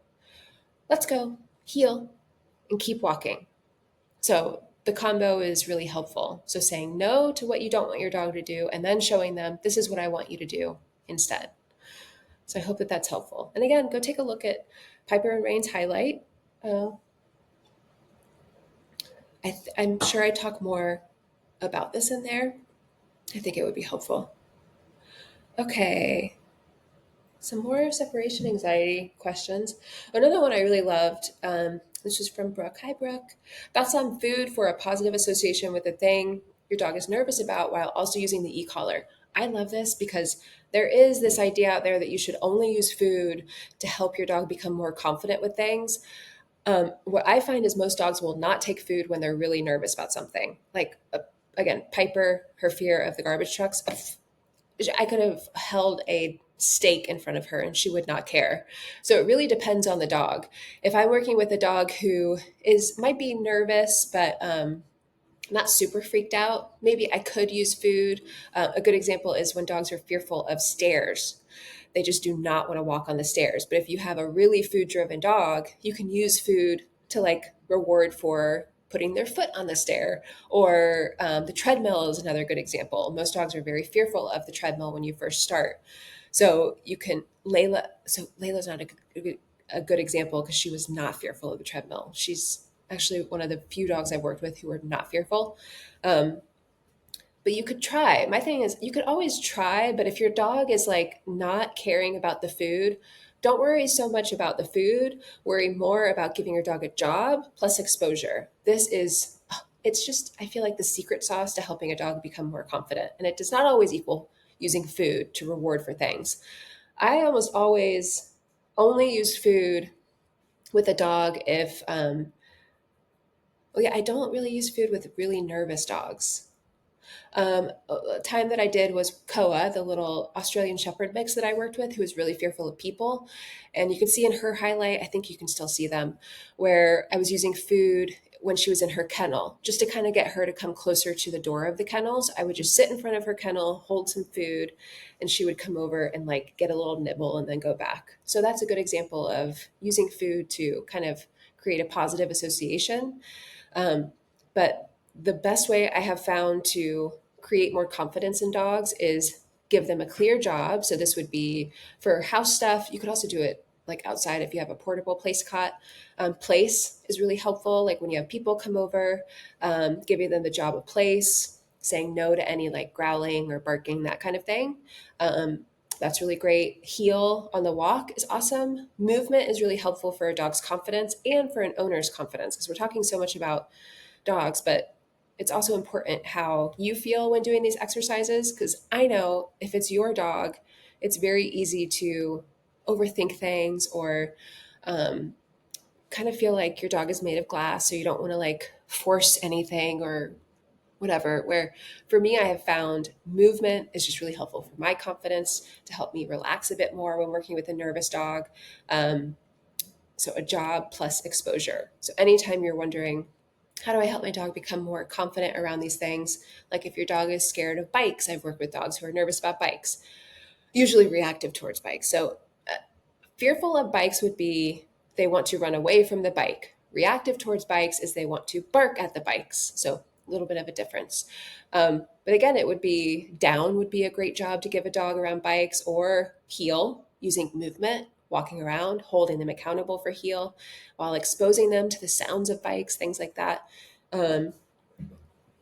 Let's go, heel, and keep walking. So the combo is really helpful. So saying no to what you don't want your dog to do and then showing them, this is what I want you to do instead. So I hope that that's helpful. And again, go take a look at Piper and Rain's highlight. Uh, I'm sure I talk more about this in there. I think it would be helpful. Okay, some more separation anxiety questions. Another one I really loved. This was from Brooke. Hi, Brooke. Thoughts on food for a positive association with the thing your dog is nervous about while also using the e-collar. I love this because there is this idea out there that you should only use food to help your dog become more confident with things. What I find is most dogs will not take food when they're really nervous about something. Like, again, Piper, her fear of the garbage trucks. I could have held a steak in front of her and she would not care. So it really depends on the dog. If I'm working with a dog who might be nervous, but not super freaked out, maybe I could use food. A good example is when dogs are fearful of stairs. They just do not want to walk on the stairs. But if you have a really food driven dog, you can use food to like reward for putting their foot on the stair. Or the treadmill is another good example. Most dogs are very fearful of the treadmill when you first start. So you can, Layla's not a good example because she was not fearful of the treadmill. She's actually one of the few dogs I've worked with who are not fearful. But you could try. My thing is, you could always try, but if your dog is like not caring about the food, don't worry so much about the food. Worry more about giving your dog a job plus exposure. This is It's just, I feel like the secret sauce to helping a dog become more confident. And it does not always equal using food to reward for things. I almost always only use food with a dog if, well, yeah, I don't really use food with really nervous dogs. A time that I did was Koa, the little Australian Shepherd mix that I worked with, who was really fearful of people. And you can see in her highlight, I think you can still see them, where I was using food when she was in her kennel, just to kind of get her to come closer to the door of the kennels. I would just sit in front of her kennel, hold some food, and she would come over and like get a little nibble and then go back. So that's a good example of using food to kind of create a positive association. But the best way I have found to create more confidence in dogs is give them a clear job. So this would be for house stuff. You could also do it like outside if you have a portable place cot. Place is really helpful. Like when you have people come over, giving them the job of place, saying no to any like growling or barking, that kind of thing. Um, that's really great. Heel on the walk is awesome. Movement is really helpful for a dog's confidence and for an owner's confidence because we're talking so much about dogs, but it's also important how you feel when doing these exercises because I know if it's your dog, it's very easy to overthink things or um, kind of feel like your dog is made of glass, so you don't want to like force anything or whatever. Where for me, I have found movement is just really helpful for my confidence to help me relax a bit more when working with a nervous dog. Um, so a job plus exposure. So anytime you're wondering, how do I help my dog become more confident around these things? Like if your dog is scared of bikes, I've worked with dogs who are nervous about bikes, usually reactive towards bikes. So fearful of bikes would be they want to run away from the bike. Reactive towards bikes is they want to bark at the bikes. So a little bit of a difference. But again, it would be down would be a great job to give a dog around bikes or heel using movement, walking around, holding them accountable for heel while exposing them to the sounds of bikes, things like that. Um,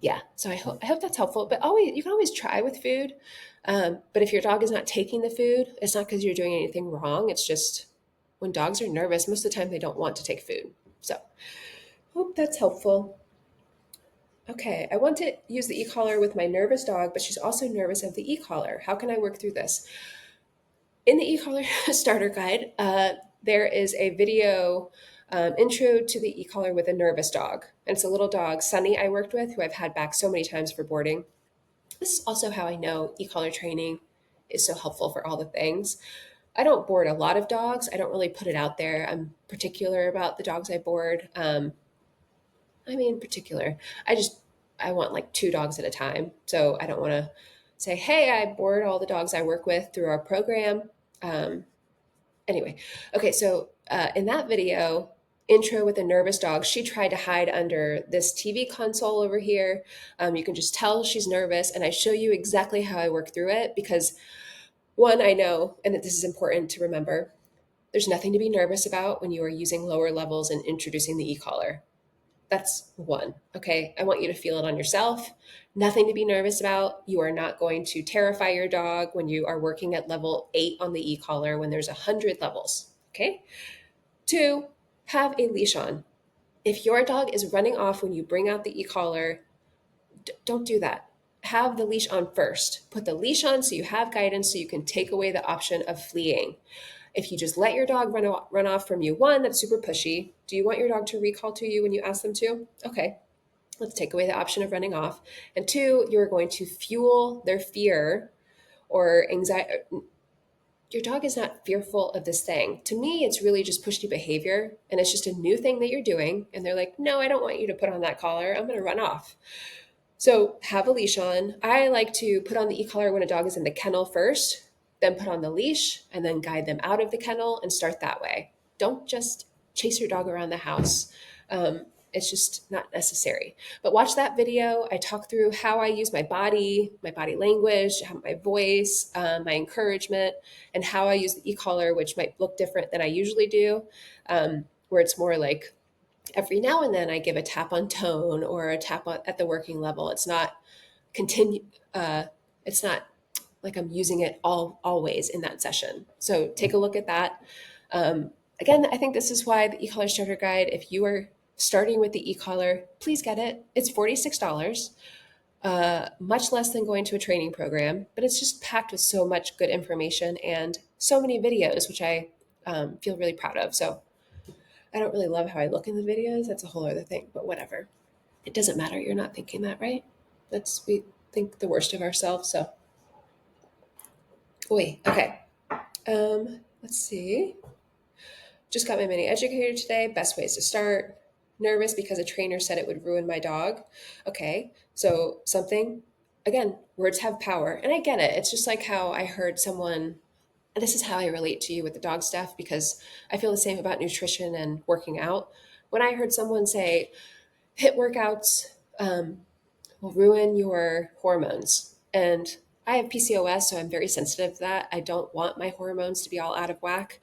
yeah, so I hope that's helpful. But always you can always try with food. But if your dog is not taking the food, it's not because you're doing anything wrong. It's just when dogs are nervous, most of the time they don't want to take food. So hope that's helpful. Okay, I want to use the e-collar with my nervous dog, but she's also nervous of the e-collar. How can I work through this? In the e-collar starter guide, there is a video intro to the e-collar with a nervous dog. And it's a little dog, Sunny, I worked with, who I've had back so many times for boarding. This is also how I know e-collar training is so helpful for all the things. I don't board a lot of dogs. I don't really put it out there. I'm particular about the dogs I board. I mean, particular. I just I want like two dogs at a time. So I don't want to say, "Hey, I board all the dogs I work with through our program." Um, anyway, okay. So in that video, intro with a nervous dog, she tried to hide under this TV console over here. You can just tell she's nervous, and I show you exactly how I work through it because one, I know, and that this is important to remember. There's nothing to be nervous about when you are using lower levels and introducing the e-collar. That's one. Okay. I want you to feel it on yourself. Nothing to be nervous about. You are not going to terrify your dog when you are working at level 8 on the e collar when there's 100 levels. Okay. Two, have a leash on. If your dog is running off when you bring out the e collar, don't do that. Have the leash on first. Put the leash on so you have guidance so you can take away the option of fleeing. If you just let your dog run off from you, one, that's super pushy. Do you want your dog to recall to you when you ask them to? Okay, let's take away the option of running off. And two, you're going to fuel their fear or anxiety. Your dog is not fearful of this thing. To me, it's really just pushy behavior and it's just a new thing that you're doing. And they're like, no, I don't want you to put on that collar. I'm going to run off. So have a leash on. I like to put on the e-collar when a dog is in the kennel first, then put on the leash and then guide them out of the kennel and start that way. Don't just chase your dog around the house. It's just not necessary. But watch that video. I talk through how I use my body language, my voice, my encouragement, and how I use the e-collar, which might look different than I usually do, where it's more like every now and then I give a tap on tone or a tap at the working level. It's not continue. It's not like I'm using it always in that session. So take a look at that. Again, I think this is why the e-collar starter guide. If you are starting with the e-collar, please get it. It's $46, much less than going to a training program, but it's just packed with so much good information and so many videos, which I feel really proud of. So I don't really love how I look in the videos. That's a whole other thing, but whatever. It doesn't matter. You're not thinking that, right? We think the worst of ourselves. So, okay. Let's see. Just got my mini educator today. Best ways to start. Nervous because a trainer said it would ruin my dog. Okay, so something, again, words have power. And I get it. It's just like how I heard someone, and this is how I relate to you with the dog stuff because I feel the same about nutrition and working out. When I heard someone say, hit workouts will ruin your hormones. And I have PCOS, so I'm very sensitive to that. I don't want my hormones to be all out of whack.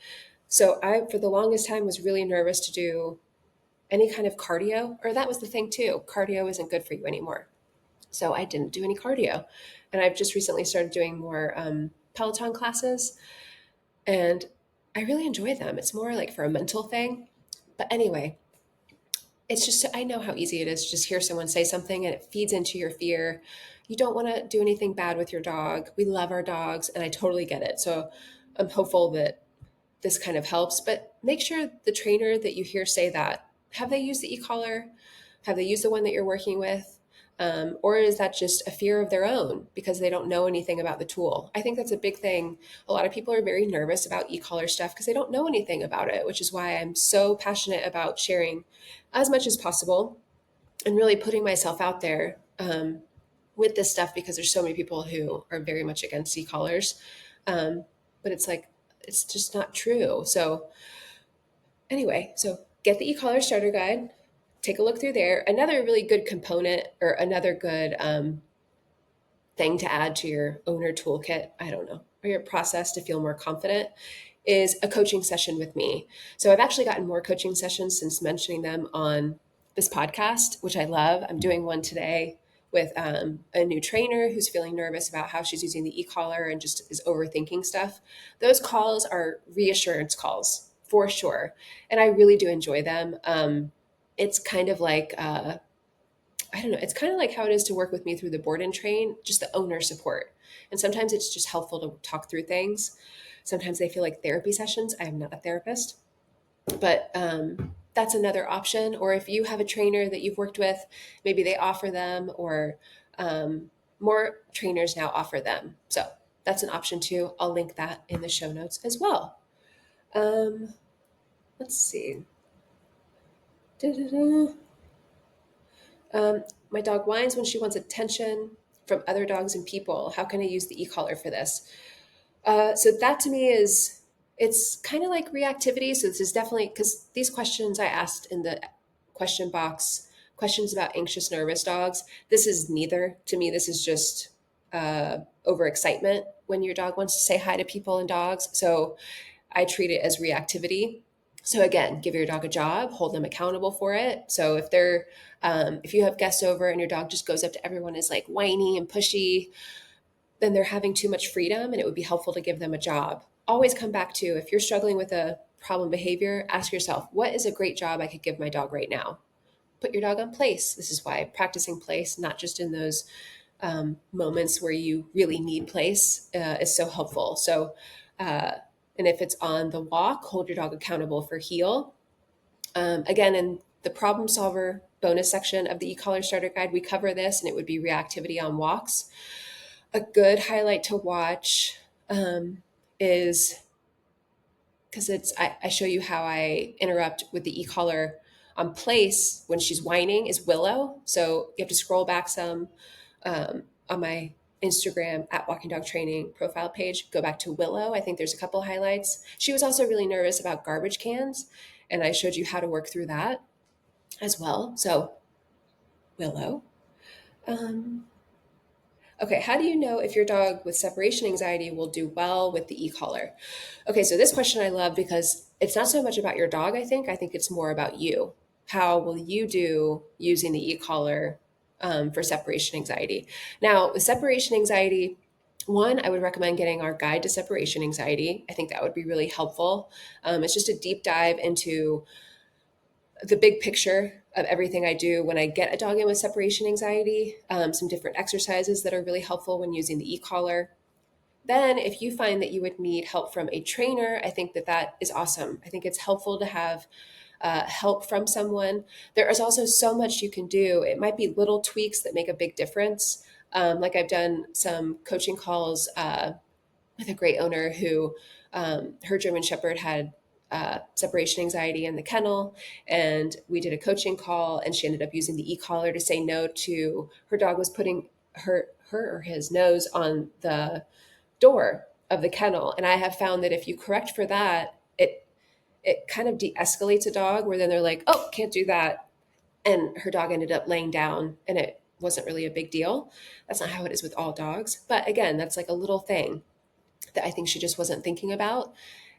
So I, for the longest time, was really nervous to do any kind of cardio, or that was the thing too. Cardio isn't good for you anymore. So I didn't do any cardio. And I've just recently started doing more Peloton classes, and I really enjoy them. It's more like for a mental thing. But anyway, it's just, I know how easy it is to just hear someone say something and it feeds into your fear. You don't want to do anything bad with your dog. We love our dogs, and I totally get it. So I'm hopeful that this kind of helps, but make sure the trainer that you hear say that, have they used the e-collar? Have they used the one that you're working with? Or is that just a fear of their own because they don't know anything about the tool? I think that's a big thing. A lot of people are very nervous about e-collar stuff because they don't know anything about it, which is why I'm so passionate about sharing as much as possible and really putting myself out there with this stuff because there's so many people who are very much against e-collars. But it's like, it's just not true. So anyway, so get the e-collar starter guide, take a look through there. Another really good component or another good thing to add to your owner toolkit, I don't know, or your process to feel more confident is a coaching session with me. So I've actually gotten more coaching sessions since mentioning them on this podcast, which I love. I'm doing one today with a new trainer who's feeling nervous about how she's using the e-collar and just is overthinking stuff. Those calls are reassurance calls for sure. And I really do enjoy them. It's kind of like, I don't know, it's kind of like how it is to work with me through the board and train, just the owner support. And sometimes it's just helpful to talk through things. Sometimes they feel like therapy sessions. I am not a therapist, but that's another option. Or if you have a trainer that you've worked with, maybe they offer them, or more trainers now offer them. So that's an option too. I'll link that in the show notes as well. Um, let's see. Da-da-da. My dog whines when she wants attention from other dogs and people. How can I use the e-collar for this? So that to me is, it's kind of like reactivity. So this is definitely, because these questions I asked in the question box, questions about anxious, nervous dogs, this is neither. To me, this is just overexcitement when your dog wants to say hi to people and dogs. So I treat it as reactivity. So again, give your dog a job, hold them accountable for it. So if you have guests over and your dog just goes up to everyone and is like whiny and pushy, then they're having too much freedom, and it would be helpful to give them a job. Always come back to, if you're struggling with a problem behavior, ask yourself, what is a great job I could give my dog right now? Put your dog on place. This is why practicing place, not just in those moments where you really need place, is so helpful. So, and if it's on the walk, hold your dog accountable for heel. Again, in the problem solver bonus section of the e-collar starter guide, we cover this, and it would be reactivity on walks. A good highlight to watch is, because I show you how I interrupt with the e-collar on place when she's whining, is Willow. So you have to scroll back some on my Instagram at Walking Dog Training profile page. Go back to Willow. I think there's a couple highlights. She was also really nervous about garbage cans, and I showed you how to work through that as well. So Willow. Um, Okay, how do you know if your dog with separation anxiety will do well with the e-collar? Okay, so this question I love because it's not so much about your dog, I think. I think it's more about you. How will you do using the e-collar for separation anxiety? Now, with separation anxiety, one, I would recommend getting our guide to separation anxiety. I think that would be really helpful. It's just a deep dive into the big picture of everything I do when I get a dog in with separation anxiety, some different exercises that are really helpful when using the e-collar. Then, if you find that you would need help from a trainer, I think that that is awesome. I think it's helpful to have help from someone. There is also so much you can do. It might be little tweaks that make a big difference. Like I've done some coaching calls with a great owner who her German Shepherd had separation anxiety in the kennel, and we did a coaching call, and she ended up using the e-collar to say no to her dog was putting her or his nose on the door of the kennel. And I have found that if you correct for that, it kind of de-escalates a dog where then they're like, oh, can't do that. And her dog ended up laying down and it wasn't really a big deal. That's not how it is with all dogs. But again, that's like a little thing that I think she just wasn't thinking about.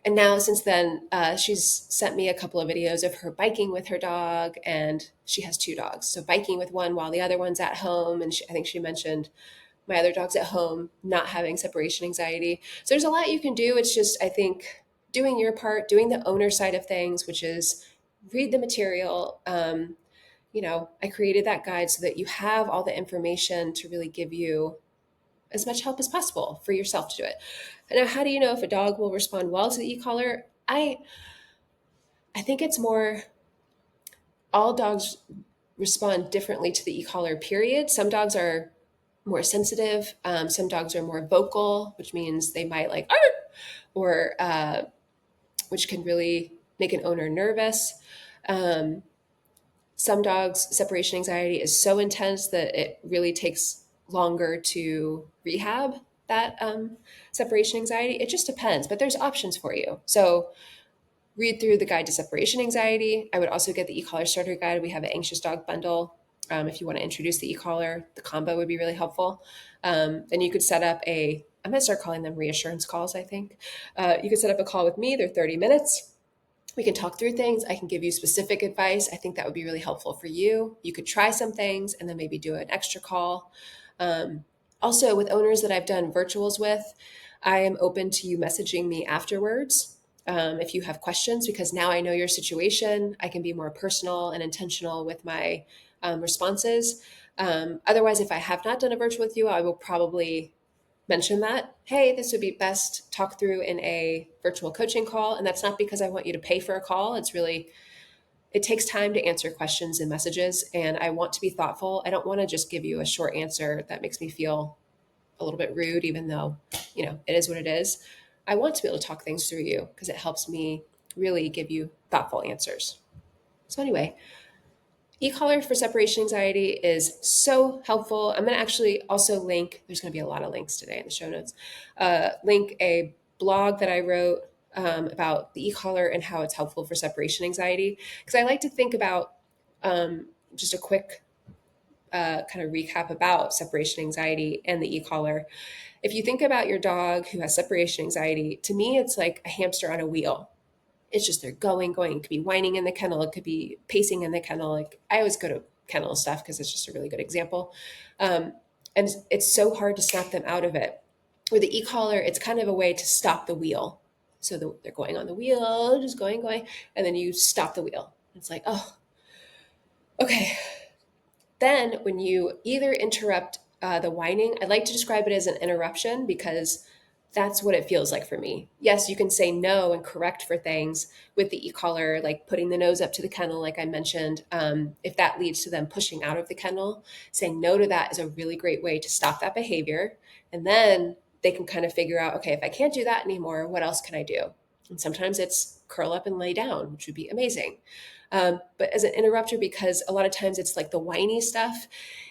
And now, since then, she's sent me a couple of videos of her biking with her dog, and she has two dogs. So, biking with one while the other one's at home. And I think she mentioned my other dog's at home, not having separation anxiety. So, there's a lot you can do. It's just, I think, doing your part, doing the owner side of things, which is read the material. I created that guide so that you have all the information to really give you as much help as possible for yourself to do it. Now, how do you know if a dog will respond well to the e-collar? I think it's more all dogs respond differently to the e-collar period. Some dogs are more sensitive. Some dogs are more vocal, which means they might like "Arr!" or which can really make an owner nervous. Um, some dogs separation anxiety is so intense that it really takes longer to rehab that separation anxiety. It just depends, but there's options for you. So read through the guide to separation anxiety. I would also get the e-collar starter guide. We have an anxious dog bundle. If you want to introduce the e-collar, the combo would be really helpful. Then you could set up I'm going to start calling them reassurance calls, I think. You could set up a call with me. They're 30 minutes. We can talk through things. I can give you specific advice. I think that would be really helpful for you. You could try some things and then maybe do an extra call. Um, Also, with owners that I've done virtuals with, I am open to you messaging me afterwards if you have questions, because now I know your situation. I can be more personal and intentional with my responses. Otherwise, if I have not done a virtual with you, I will probably mention that, hey, this would be best talk through in a virtual coaching call. And that's not because I want you to pay for a call. It's really, it takes time to answer questions and messages. And I want to be thoughtful. I don't want to just give you a short answer that makes me feel a little bit rude, even though, it is what it is. I want to be able to talk things through you because it helps me really give you thoughtful answers. So, anyway, e-collar for separation anxiety is so helpful. I'm going to actually also link, there's going to be a lot of links today in the show notes, link a blog that I wrote about the e-collar and how it's helpful for separation anxiety. Because I like to think about just a quick kind of recap about separation anxiety and the e-collar. If you think about your dog who has separation anxiety, to me, it's like a hamster on a wheel. It's just they're going. It could be whining in the kennel. It could be pacing in the kennel. Like I always go to kennel stuff because it's just a really good example. And it's so hard to snap them out of it. With the e-collar, it's kind of a way to stop the wheel. So they're going on the wheel, just going, and then you stop the wheel. It's like, oh, okay. Then when you either interrupt the whining, I like to describe it as an interruption because that's what it feels like for me. Yes, you can say no and correct for things with the e-collar, like putting the nose up to the kennel, like I mentioned. If that leads to them pushing out of the kennel, saying no to that is a really great way to stop that behavior. And then they can kind of figure out, okay, if I can't do that anymore, what else can I do? And sometimes it's curl up and lay down, which would be amazing. But as an interrupter, because a lot of times it's like the whiny stuff,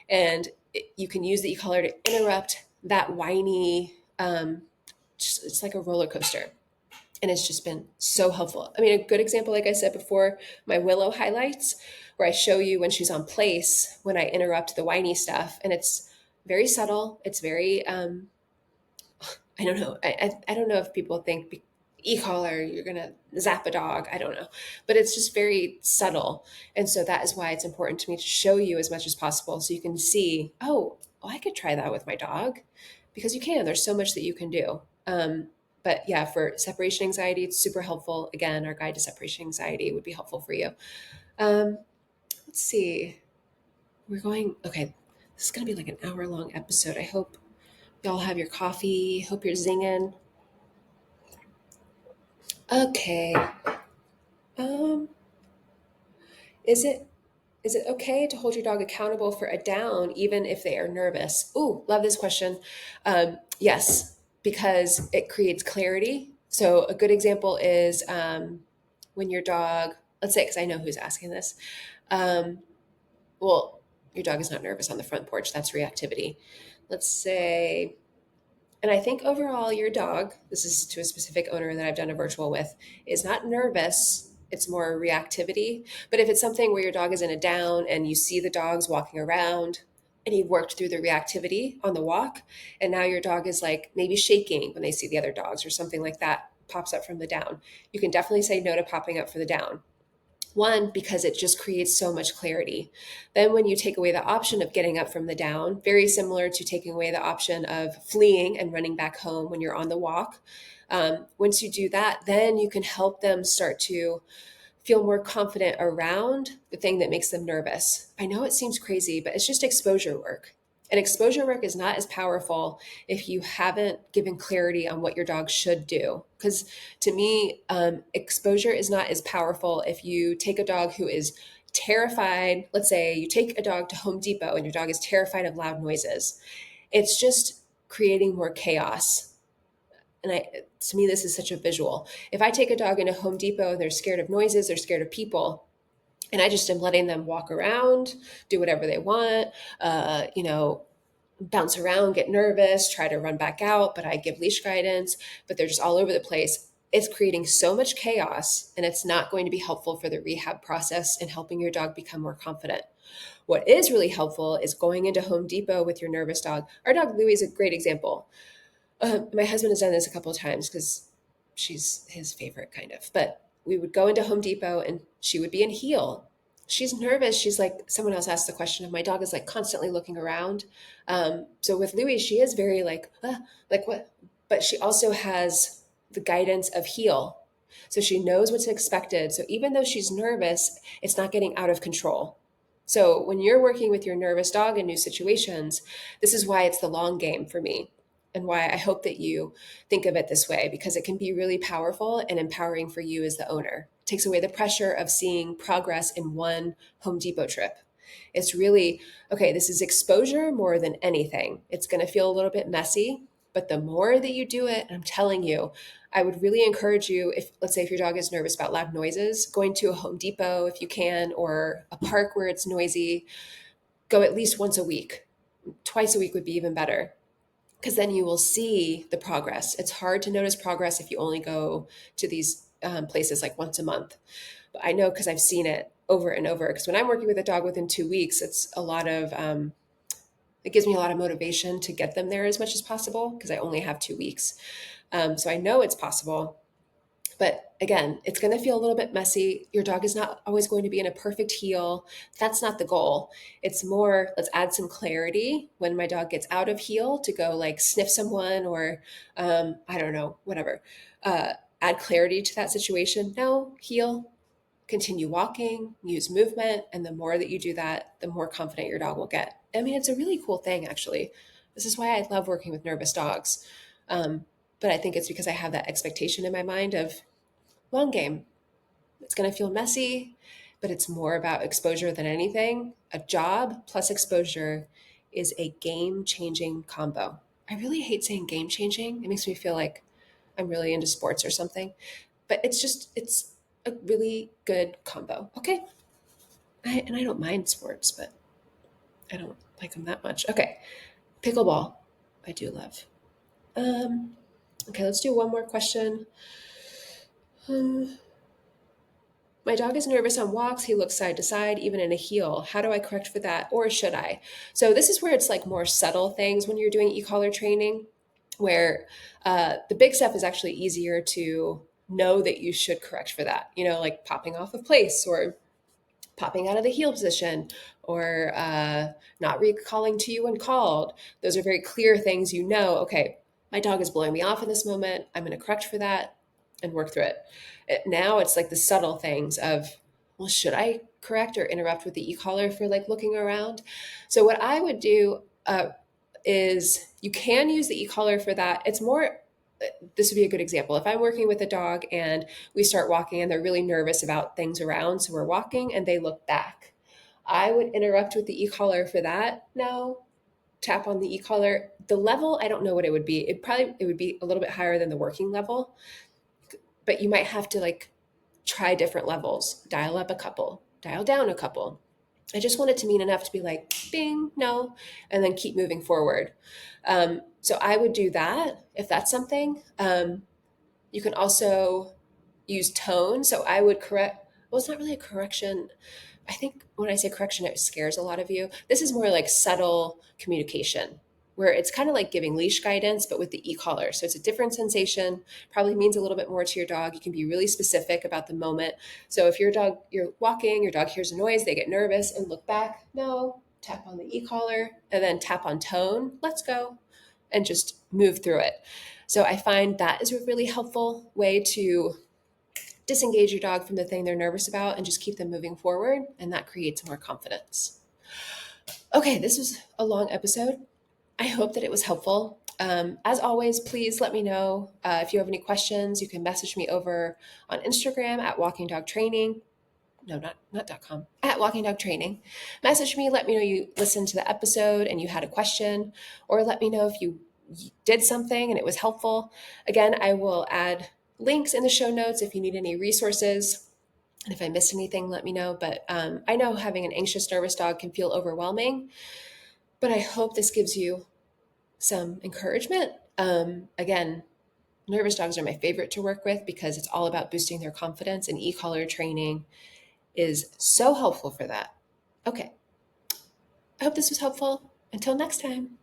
and you can use the e-collar to interrupt that whiny. It's like a roller coaster, and it's just been so helpful. I mean, a good example, like I said before, my Willow highlights, where I show you when she's on place when I interrupt the whiny stuff, and it's very subtle. It's very I don't know. I don't know if people think e-collar, you're going to zap a dog. I don't know. But it's just very subtle. And so that is why it's important to me to show you as much as possible so you can see, I could try that with my dog because you can. There's so much that you can do. But yeah, for separation anxiety, it's super helpful. Again, our guide to separation anxiety would be helpful for you. Um, let's see. Okay, this is going to be like an hour long episode. I hope y'all have your coffee. Hope you're zinging. Okay. Um, is it is it okay to hold your dog accountable for a down even if they are nervous? Ooh, love this question. Yes, because it creates clarity. So a good example is when your dog, let's say, because I know who's asking this. Um, well, your dog is not nervous on the front porch. That's reactivity. Let's say, and I think overall, your dog, this is to a specific owner that I've done a virtual with, is not nervous. It's more reactivity. But if it's something where your dog is in a down and you see the dogs walking around and you've worked through the reactivity on the walk, and now your dog is like maybe shaking when they see the other dogs or something like that pops up from the down, you can definitely say no to popping up for the down. One, because it just creates so much clarity. Then, when you take away the option of getting up from the down, very similar to taking away the option of fleeing and running back home when you're on the walk, once you do that, then you can help them start to feel more confident around the thing that makes them nervous. I know it seems crazy, but it's just exposure work. And exposure work is not as powerful if you haven't given clarity on what your dog should do. Because to me, exposure is not as powerful if you take a dog who is terrified. Let's say you take a dog to Home Depot and your dog is terrified of loud noises. It's just creating more chaos. And to me, this is such a visual. If I take a dog into Home Depot and they're scared of noises, they're scared of people, and I just am letting them walk around, do whatever they want, bounce around, get nervous, try to run back out, but I give leash guidance, but they're just all over the place. It's creating so much chaos, and it's not going to be helpful for the rehab process and helping your dog become more confident. What is really helpful is going into Home Depot with your nervous dog. Our dog Louie is a great example. My husband has done this a couple of times because she's his favorite, kind of. But we would go into Home Depot and she would be in heel. She's nervous. She's like, someone else asked the question of my dog is like constantly looking around. So with Louie, she is very like what? But she also has the guidance of heel. So she knows what's expected. So even though she's nervous, it's not getting out of control. So when you're working with your nervous dog in new situations, this is why it's the long game for me and why I hope that you think of it this way, because it can be really powerful and empowering for you as the owner. It takes away the pressure of seeing progress in one Home Depot trip. It's really, okay, this is exposure more than anything. It's going to feel a little bit messy, but the more that you do it, I'm telling you, I would really encourage you, if let's say if your dog is nervous about loud noises, going to a Home Depot if you can, or a park where it's noisy, go at least once a week. Twice a week would be even better, because then you will see the progress. It's hard to notice progress if you only go to these places like once a month. But I know because I've seen it over and over. Because when I'm working with a dog within 2 weeks, it's a lot of, it gives me a lot of motivation to get them there as much as possible because I only have 2 weeks. So I know it's possible. But again, it's going to feel a little bit messy. Your dog is not always going to be in a perfect heel. That's not the goal. It's more, let's add some clarity when my dog gets out of heel to go like sniff someone or, I don't know, whatever. Add clarity to that situation. No, heel, continue walking, use movement. And the more that you do that, the more confident your dog will get. I mean, it's a really cool thing, actually. This is why I love working with nervous dogs. But I think it's because I have that expectation in my mind of long game. It's going to feel messy, but it's more about exposure than anything. A job plus exposure is a game changing combo. I really hate saying game changing. It makes me feel like I'm really into sports or something, but it's a really good combo. Okay. And I don't mind sports, but I don't like them that much. Okay. Pickleball. I do love. Um, okay, let's do one more question. Um, My dog is nervous on walks. He looks side to side, even in a heel. How do I correct for that? Or should I? So, this is where it's like more subtle things when you're doing e collar training, where the big stuff is actually easier to know that you should correct for that, like popping off of place or popping out of the heel position or not recalling to you when called. Those are very clear things, okay, My dog is blowing me off in this moment. I'm going to correct for that and work through it. Now it's like the subtle things of, well, should I correct or interrupt with the e-collar for like looking around? So what I would do is you can use the e-collar for that. It's more, this would be a good example. If I'm working with a dog and we start walking and they're really nervous about things around, so we're walking and they look back, I would interrupt with the e-collar for that. No, tap on the e-collar. The level, I don't know what it would be. It would be a little bit higher than the working level, but you might have to like try different levels, dial up a couple, dial down a couple. I just want it to mean enough to be like, bing, no, and then keep moving forward. So I would do that if that's something. You can also use tone. So I would correct, well, it's not really a correction. I think when I say correction, it scares a lot of you. This is more like subtle communication, where it's kind of like giving leash guidance, but with the e-collar. So it's a different sensation, probably means a little bit more to your dog. You can be really specific about the moment. So if you're walking, your dog hears a noise, they get nervous and look back, no, tap on the e-collar, and then tap on tone, let's go, and just move through it. So I find that is a really helpful way to disengage your dog from the thing they're nervous about and just keep them moving forward. And that creates more confidence. Okay, this was a long episode. I hope that it was helpful. As always, please let me know if you have any questions. You can message me over on Instagram at Walking Dog Training. No, not .com, at Walking Dog Training. Message me, let me know you listened to the episode and you had a question, or let me know if you did something and it was helpful. Again, I will add links in the show notes if you need any resources. And if I missed anything, let me know. But I know having an anxious, nervous dog can feel overwhelming, but I hope this gives you some encouragement. Again, nervous dogs are my favorite to work with because it's all about boosting their confidence, and e-collar training is so helpful for that. Okay, I hope this was helpful. Until next time.